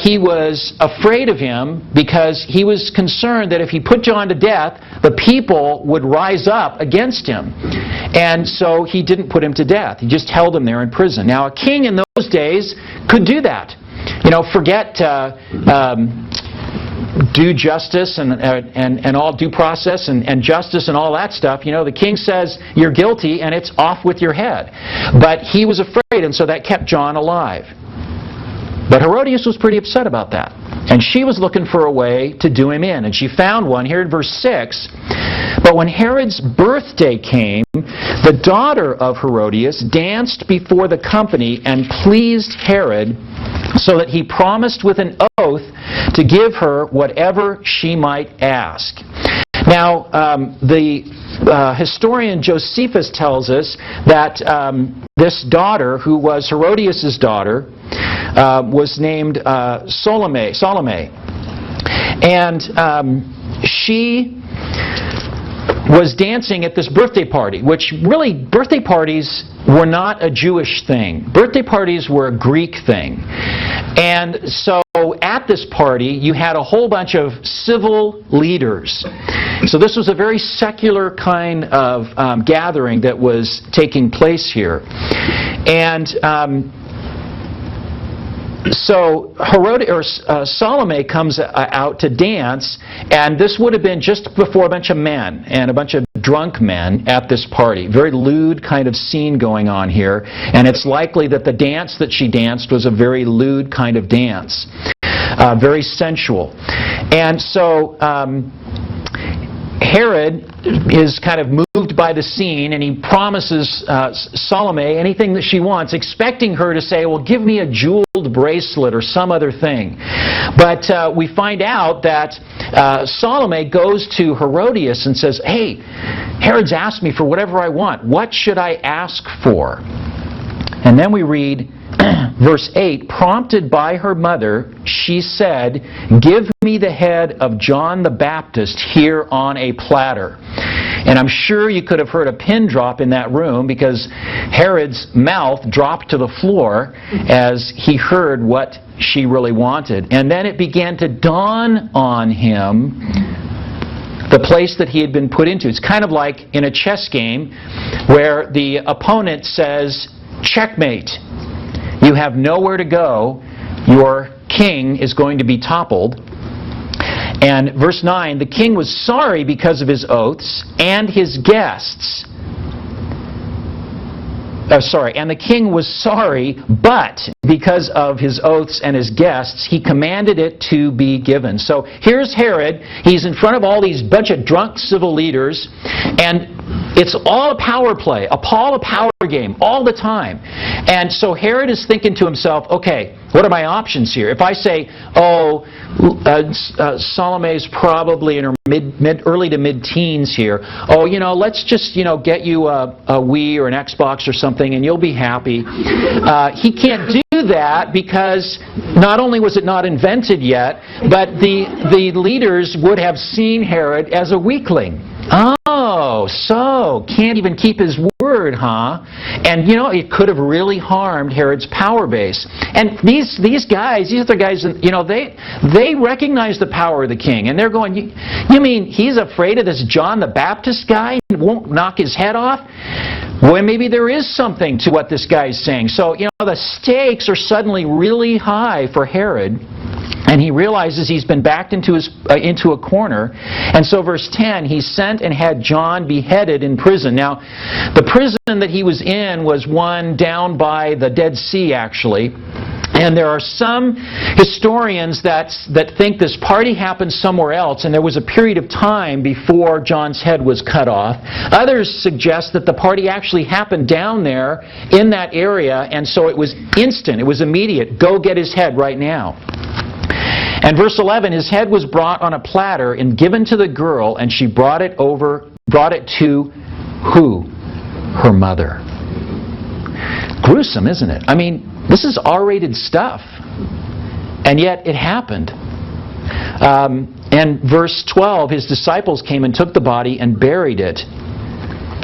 he was afraid of him because he was concerned that if he put John to death, the people would rise up against him. And so he didn't put him to death. He just held him there in prison. Now, a king in those days could do that. Forget due justice and all due process and justice and all that stuff. The king says you're guilty and it's off with your head. But he was afraid, and so that kept John alive. But Herodias was pretty upset about that. And she was looking for a way to do him in. And she found one here in verse 6. But when Herod's birthday came, the daughter of Herodias danced before the company and pleased Herod, so that he promised with an oath to give her whatever she might ask. Now, the historian Josephus tells us that this daughter, who was Herodias' daughter, was named Salome. And she was dancing at this birthday party, which really, birthday parties were not a Jewish thing. Birthday parties were a Greek thing. And so at this party, you had a whole bunch of civil leaders. So this was a very secular kind of gathering that was taking place here. And so Salome comes out to dance, and this would have been just before a bunch of men and a bunch of drunk men at this party. Very lewd kind of scene going on here, and it's likely that the dance that she danced was a very lewd kind of dance, very sensual. And so Herod is kind of moved by the scene, and he promises Salome anything that she wants, expecting her to say, well, give me a jeweled bracelet or some other thing. But we find out that Salome goes to Herodias and says, hey, Herod's asked me for whatever I want. What should I ask for? And then we read verse 8, prompted by her mother, she said, give me the head of John the Baptist here on a platter. And I'm sure you could have heard a pin drop in that room, because Herod's mouth dropped to the floor as he heard what she really wanted. And then it began to dawn on him the place that he had been put into. It's kind of like in a chess game where the opponent says, checkmate. You have nowhere to go. Your king is going to be toppled. And verse 9, the king was sorry because of his oaths and his guests. And the king was sorry, but because of his oaths and his guests, he commanded it to be given. So here's Herod. He's in front of all these bunch of drunk civil leaders, and it's all a power play, a power game, all the time. And so Herod is thinking to himself, okay, what are my options here? If I say, Salome's probably in her early to mid-teens here. Let's just, get you a Wii or an Xbox or something and you'll be happy. He can't do that because not only was it not invented yet, but the leaders would have seen Herod as a weakling. Oh, so can't even keep his word, huh? And it could have really harmed Herod's power base. And these guys, these other guys, they recognize the power of the king, and they're going, you mean he's afraid of this John the Baptist guy and won't knock his head off? Well, maybe there is something to what this guy is saying. So the stakes are suddenly really high for Herod. And he realizes he's been backed into a corner. And so verse 10, he sent and had John beheaded in prison. Now, the prison that he was in was one down by the Dead Sea, actually. And there are some historians that think this party happened somewhere else, and there was a period of time before John's head was cut off. Others suggest that the party actually happened down there in that area, and so it was instant, it was immediate. Go get his head right now. And verse 11, his head was brought on a platter and given to the girl, and she brought it to who? Her mother. Gruesome, isn't it? I mean, this is R-rated stuff. And yet it happened. And verse 12, his disciples came and took the body and buried it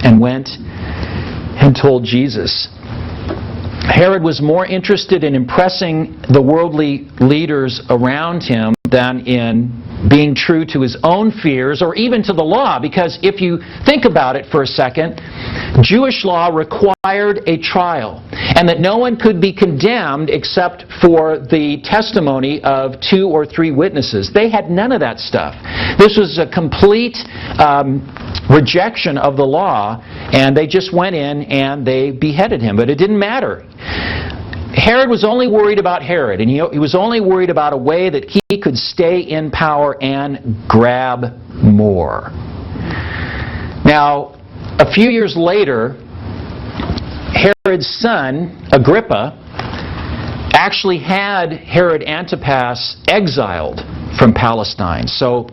and went and told Jesus. Herod was more interested in impressing the worldly leaders around him than in being true to his own fears or even to the law. Because if you think about it for a second, Jewish law required a trial, and that no one could be condemned except for the testimony of 2 or 3 witnesses. They had none of that stuff. This was a complete rejection of the law, and they just went in and they beheaded him. But it didn't matter. Herod was only worried about Herod, and he was only worried about a way that he could stay in power and grab more. Now, a few years later, Herod's son, Agrippa, actually had Herod Antipas exiled from Palestine, so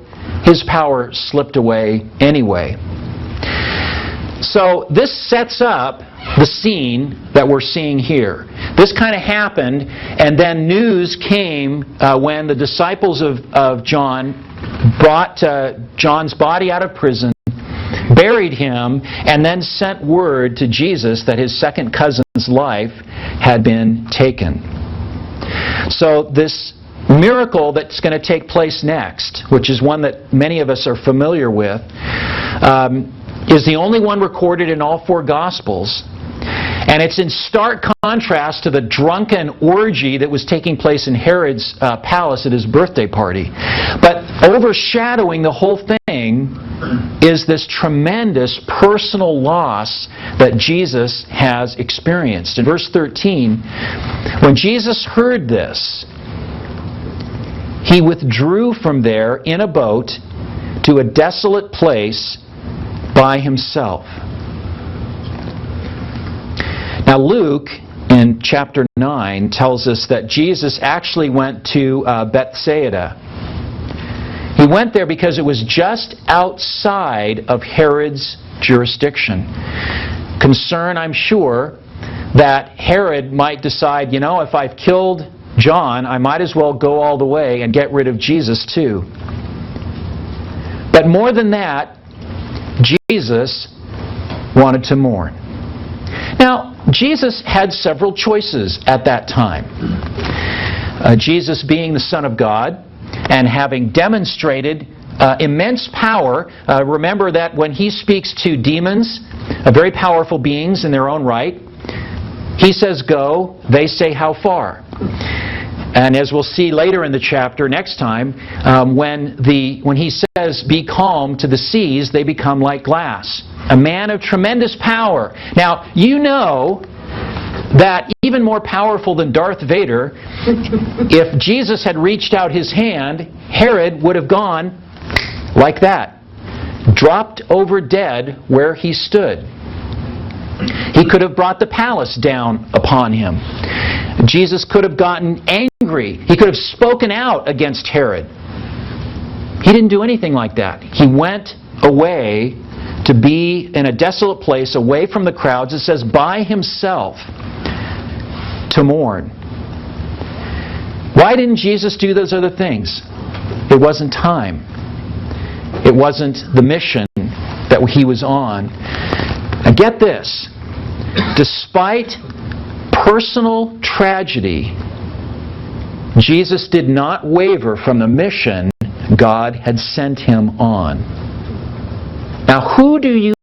his power slipped away anyway. So this sets up the scene that we're seeing here. This kind of happened, and then news came when the disciples of John brought John's body out of prison, buried him, and then sent word to Jesus that his second cousin's life had been taken. So this miracle that's going to take place next, which is one that many of us are familiar with, is the only one recorded in all 4 Gospels. And it's in stark contrast to the drunken orgy that was taking place in Herod's palace at his birthday party. But overshadowing the whole thing is this tremendous personal loss that Jesus has experienced. In verse 13, when Jesus heard this, he withdrew from there in a boat to a desolate place by himself. Now Luke, in chapter 9, tells us that Jesus actually went to Bethsaida. He went there because it was just outside of Herod's jurisdiction. Concern, I'm sure, that Herod might decide, if I've killed John, I might as well go all the way and get rid of Jesus too. But more than that, Jesus wanted to mourn. Now, Jesus had several choices at that time. Jesus being the Son of God and having demonstrated immense power. Remember that when he speaks to demons, very powerful beings in their own right, he says go, they say how far. And as we'll see later in the chapter next time, when he says be calm to the seas, they become like glass. A man of tremendous power. Now, you know that even more powerful than Darth Vader, if Jesus had reached out his hand, Herod would have gone like that, dropped over dead where he stood. He could have brought the palace down upon him. Jesus could have gotten angry. He could have spoken out against Herod. He didn't do anything like that. He went away to be in a desolate place, away from the crowds. It says by himself to mourn. Why didn't Jesus do those other things? It wasn't time. It wasn't the mission that he was on. And get this, despite personal tragedy, Jesus did not waver from the mission God had sent him on. Now, who do you